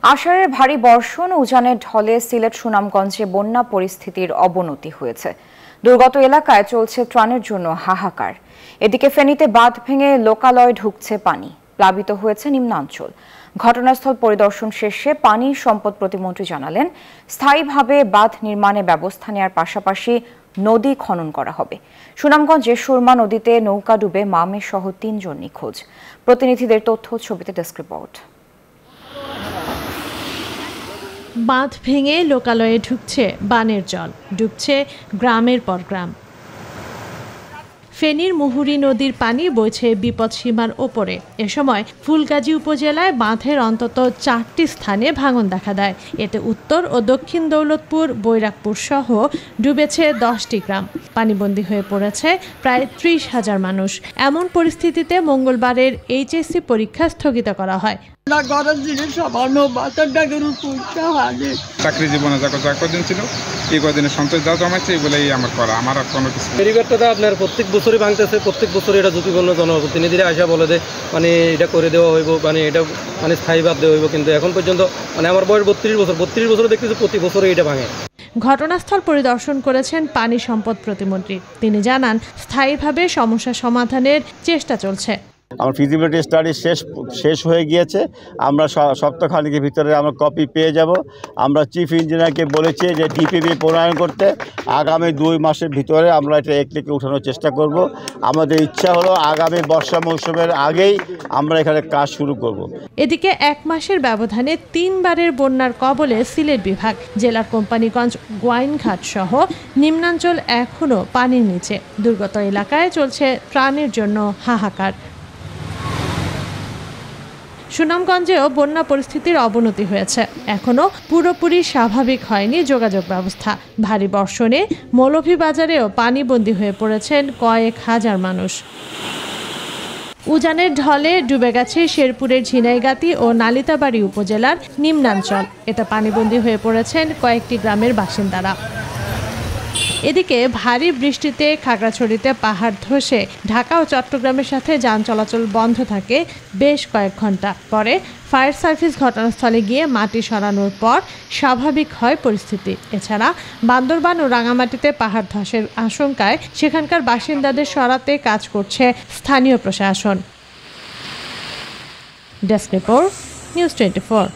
আষাঢ়ের ভারী বর্ষণ উজানের ঢলে সিলেট সুনামগঞ্জে বন্যা পরিস্থিতির অবনতি হয়েছে। দুর্গত এলাকায় চলছে ত্রাণের জন্য হাহাকার। এদিকে ফেনীতে বাঁধ ভেঙে লোকালয়ে ঢুকছে পানি, প্লাবিত হয়েছে নিম্নাঞ্চল। ঘটনাস্থল পরিদর্শন শেষে পানি সম্পদ প্রতিমন্ত্রী জানালেন, স্থায়ীভাবে বাঁধ নির্মাণে ব্যবস্থা নেওয়ার পাশাপাশি নদী খনন করা হবে। সুনামগঞ্জে সুরমা নদীতে নৌকা ডুবে মামে সহ ৩ জন নিখোঁজ। প্রতিনিধিদের তথ্য ছবিতে ডেস্ক রিপোর্ট। বাঁধ ভেঙে লোকালয়ে ঢুকছে বানের জল, ডুবছে গ্রামের পর গ্রাম। ফেনীর মুহুরী নদীর পানি বইছে বিপদসীমার ওপরে। এ সময় ফুলগাজী উপজেলায় বাঁধের অন্তত 4টি স্থানে ভাঙন দেখা দেয়। এতে উত্তর ও দক্ষিণ দৌলতপুর, বৈরাকপুর সহ ডুবেছে 10টি গ্রাম। পানিবন্দী হয়ে পড়েছে প্রায় 30,000 মানুষ। এমন পরিস্থিতিতে মঙ্গলবারের এইচএসসি পরীক্ষা স্থগিত করা হয়। চাকরি জীবনে যা কদিন ছিল এই কদিনে সন্তোষ যা জমাচ্ছে এগুলোই আমার করা, আমার আর কোনো কিছু। ফেরিঘাটটা আপনার প্রত্যেক বছরই ভাঙতেছে, প্রত্যেক বছর এটা ঝুঁকিপূর্ণ। জনপ্রতিনিধিরা আসা বলে যে এটা করে দেওয়া হইব, এটা স্থায়ী বাদ দেওয়া হইব, কিন্তু এখন পর্যন্ত আমার বয়স 32 বছর দেখতেছি প্রতি বছরই এটা ভাঙে। ঘটনাস্থল পরিদর্শন করেছেন পানি সম্পদ প্রতিমন্ত্রী। তিনি জানান, স্থায়ীভাবে সমস্যা সমাধানের চেষ্টা চলছে। আমার ফিজিবিলিটি স্টাডি শেষ হয়ে গিয়েছে। আমরা সপ্তাহখানেকের ভিতরে আমরা কপি পেয়ে যাব। আমরা চিফ ইঞ্জিনিয়ারকে বলেছি যে ডিপিপি প্রণয়ন করতে আগামী 2 মাসের ভিতরে আমরা এটা একলিকে উঠানোর চেষ্টা করব। আমাদের ইচ্ছা হলো আগামী বর্ষা মৌসুমের আগেই আমরা এখানে কাজ শুরু করব। এদিকে 1 মাসের ব্যবধানে 3 বারের বন্যার কবলে সিলেট বিভাগ। জেলার কোম্পানিগঞ্জ, গোয়াইনঘাট সহ নিম্নাঞ্চল এখনও পানির নিচে। দুর্গত এলাকায় চলছে ত্রাণের জন্য হাহাকার। সুনামগঞ্জেও বন্যা পরিস্থিতির অবনতি হয়েছে। এখনও পুরোপুরি স্বাভাবিক হয়নি যোগাযোগ ব্যবস্থা। ভারী বর্ষণে মৌলভীবাজারেও পানিবন্দী হয়ে পড়েছেন কয়েক হাজার মানুষ। উজানের ঢলে ডুবে গেছে শেরপুরের ঝিনাইগাতি ও নালিতাবাড়ী উপজেলার নিম্নাঞ্চল। এতে পানিবন্দী হয়ে পড়েছেন কয়েকটি গ্রামের বাসিন্দারা। এদিকে ভারী বৃষ্টিতে খাগড়াছড়িতে পাহাড় ধসে ঢাকা ও চট্টগ্রামের সাথে যান চলাচল বন্ধ থাকে বেশ কয়েক ঘন্টা। পরে ফায়ার সার্ভিস ঘটনাস্থলে গিয়ে মাটি সরানোর পর স্বাভাবিক হয় পরিস্থিতি। এছাড়া বান্দরবান ও রাঙামাটিতে পাহাড় ধসের আশঙ্কায় সেখানকার বাসিন্দাদের সরাতে কাজ করছে স্থানীয় প্রশাসন। Desk report, news 24।